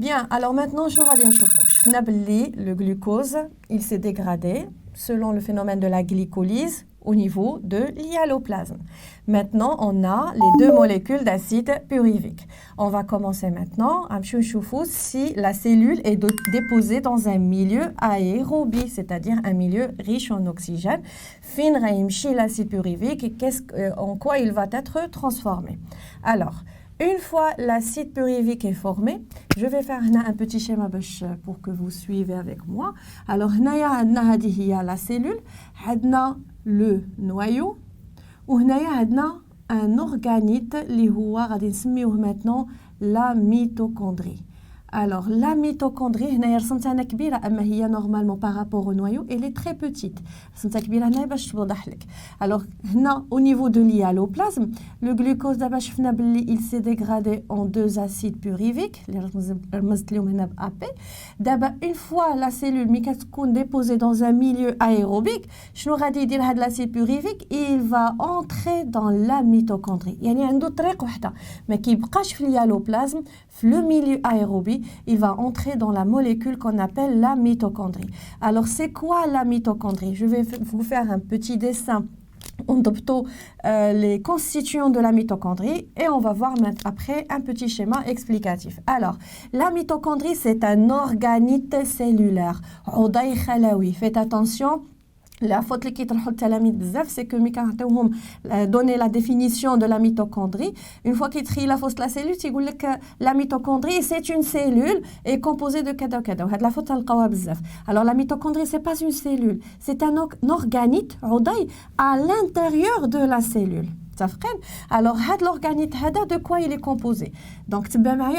Bien, alors maintenant, je vais le glucose, il s'est dégradé selon le phénomène de la glycolyse au niveau de l'hyaloplasme. Maintenant, on a les deux molécules d'acide pyruvique. On va commencer maintenant à voir si la cellule est déposée dans un milieu aérobie, c'est-à-dire un milieu riche en oxygène. Fin l'acide pyruvique et en quoi il va être transformé. Alors, une fois l'acide pyruvique est formé, je vais faire un petit schéma pour que vous suivez avec moi. Alors, il y a la cellule, il y a le noyau, et il y a un organite qui est maintenant la mitochondrie. Alors, la mitochondrie, normalement par rapport au noyau, elle est très petite. Alors, au niveau de l'hyaloplasme, le glucose, il s'est dégradé en deux acides pyruviques, une fois la cellule est déposée dans un milieu aérobique, l'acide pyruvique, il va entrer dans la mitochondrie. Il y a une autre chose, mais qui est l'hyaloplasme, le milieu aérobie, il va entrer dans la molécule qu'on appelle la mitochondrie. Alors, c'est quoi la mitochondrie? Je vais vous faire un petit dessin en adoptant les constituants de la mitochondrie et on va voir après un petit schéma explicatif. Alors, la mitochondrie, c'est un organite cellulaire. Faites attention. La faute qui est c'est que nous donner la définition de la mitochondrie. Une fois qu'il trie la faute la cellule, il dit que la mitochondrie c'est une cellule et composée de kada kada. La faute alors la mitochondrie c'est pas une cellule, c'est un organite à l'intérieur de la cellule. Alors, l'organite, de quoi il est composé? Donc,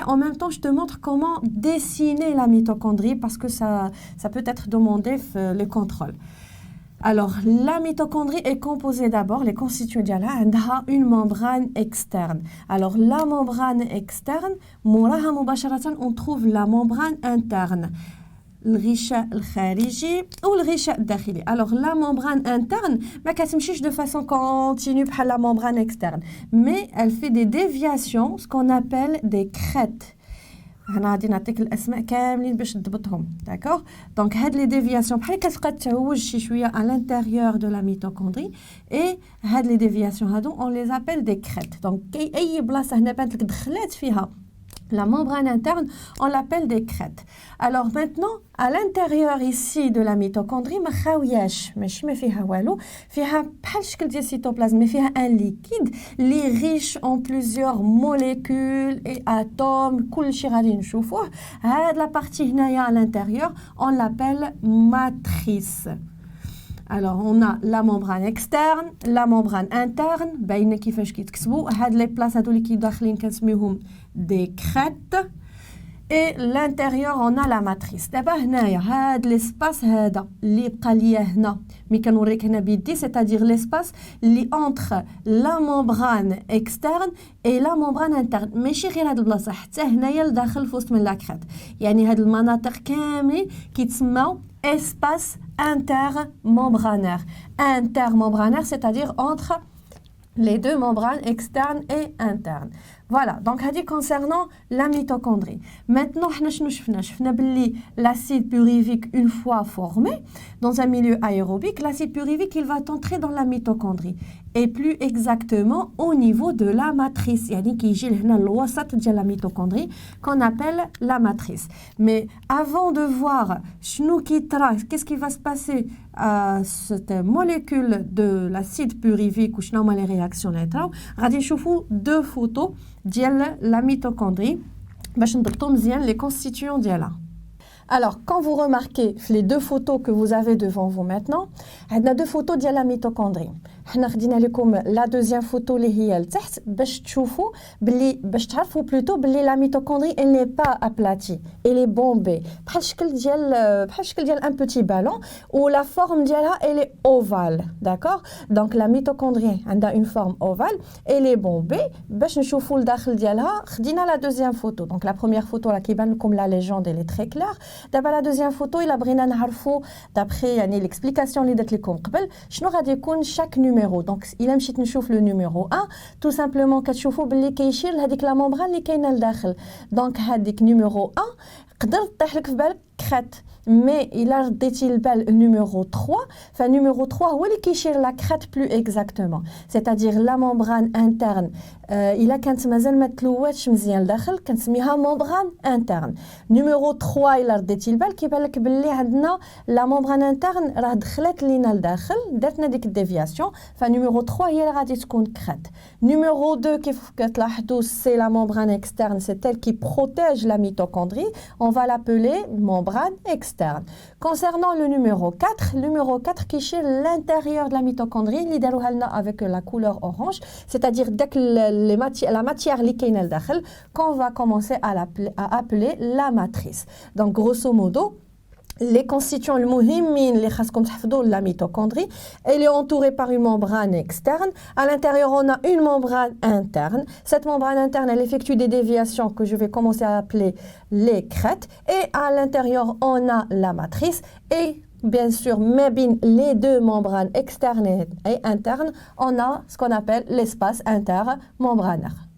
en même temps, je te montre comment dessiner la mitochondrie parce que ça peut être demandé le contrôle. Alors, la mitochondrie est composée d'abord, les constituants une membrane externe. Alors, la membrane externe, on trouve la membrane interne. Le ghichah الخارجي ou le ghichah الداخلي. Alors la membrane interne ما كتمشيش de façon continue بحال la membrane externe, mais elle fait des déviations, ce qu'on appelle des crêtes. انا غادي نعطيك الاسماء كاملين باش تضبطهم. D'accord? Donc هاد les déviations بحال كتبقى تعوج شي شويه à l'intérieur de la mitochondrie et هاد les déviations هادو on les appelle des crêtes. Donc اي بلاصه هنا بانت لك دخلات فيها la membrane interne, on l'appelle des crêtes. Alors maintenant, à l'intérieur ici de la mitochondrie, ما خاوياش ماشي ما فيها والو فيها بحال شكل ديال السيتوبلازم mais فيها un liquide اللي riche en plusieurs molécules et atomes كلشي غادي نشوفوه. هاد la partie هنايا à l'intérieur, on l'appelle matrice. Alors, on a la membrane externe, la membrane interne, باينه كيفاش كيتكتبوا هاد لي بلاص هادو اللي كيداخلين كنسميوهم des crêtes et l'intérieur on a la matrice. دابا هنايا هاد l'espace هذا اللي بقى ليا هنا مي كنوريك هنا بيدي c'est-à-dire l'espace اللي entre la membrane externe et la membrane interne. ماشي غير هاد البلاصه حتى هنايا لداخل في وسط من لا كريت. يعني هاد المناطق كاملين كيتسموا espace intermembranaire. Intermembranaire, c'est-à-dire entre les deux membranes externes et internes. Voilà, donc concernant la mitochondrie. Maintenant, l'acide pyruvique, une fois formé dans un milieu aérobique, l'acide pyruvique, il va entrer dans la mitochondrie. Et plus exactement au niveau de la matrice. يعني كيجي لهنا الوسط ديال la mitochondrie qu'on appelle la matrice. Mais avant de voir qu'est-ce qui va se passer à cette molécule de l'acide pyruvique ou شنو هما les réactions اللي يطراو غادي نشوفوا deux photos ديال la mitochondrie باش نضبطوا مزيان les constituants ديالها. Alors, quand vous remarquez les deux photos que vous avez devant vous maintenant, on a deux photos de la mitochondrie. On a la deuxième photo اللي هي لتحت باش تشوفوا بلي باش تعرفوا plutôt بلي la mitochondrie elle n'est pas aplatie, elle est bombée. بحال شكل ديال un petit ballon où la forme ديالها elle est ovale, d'accord? Donc la mitochondrie عندها une forme ovale, elle est bombée. باش نشوفوا الداخل ديالها خدينا la deuxième photo. Donc la première photo là كيبان لكم la légende elle est très claire. D'abord la deuxième photo il a بغينا نعرفوا d'après يعني l'explication اللي درت لكم قبل شنو غادي يكون chaque numéro numéro. Donc, il a مشيت نشوف le numéro 1, tout simplement كتشوفوا باللي كيشير لهذيك لا ممبران اللي كاينه لداخل. دونك هذيك نيميرو 1 قدرت طيح لك في بالك كرات mais il a رديتي البال numéro 3 فnuméro 3 هو اللي كيشير لا كرات plus exactement c'est-à-dire la membrane interne الا كانت مازال ما تلواتش مزيان داخل كنسميها membrane interne numéro 3 الا رديتي البال كيبان لك باللي عندنا la membrane interne راه دخلت لينا لداخل درتنا ديك الديفياسيون فنيميرو 3 هي اللي غادي تكون كرات numéro 2 كيف كتلاحظوا c'est la membrane externe c'est elle qui protège la mitochondrie on va l'appeler membrane externe. Concernant le numéro 4 qui chez l'intérieur de la mitochondrie, avec la couleur orange, c'est-à-dire la matière liquide qu'on va commencer à appeler la matrice. Donc, grosso modo, les constituants de la mitochondrie, elle est entourée par une membrane externe. À l'intérieur, on a une membrane interne. Cette membrane interne, elle effectue des déviations que je vais commencer à appeler les crêtes. Et à l'intérieur, on a la matrice. Et bien sûr, les deux membranes externes et internes, on a ce qu'on appelle l'espace intermembranaire.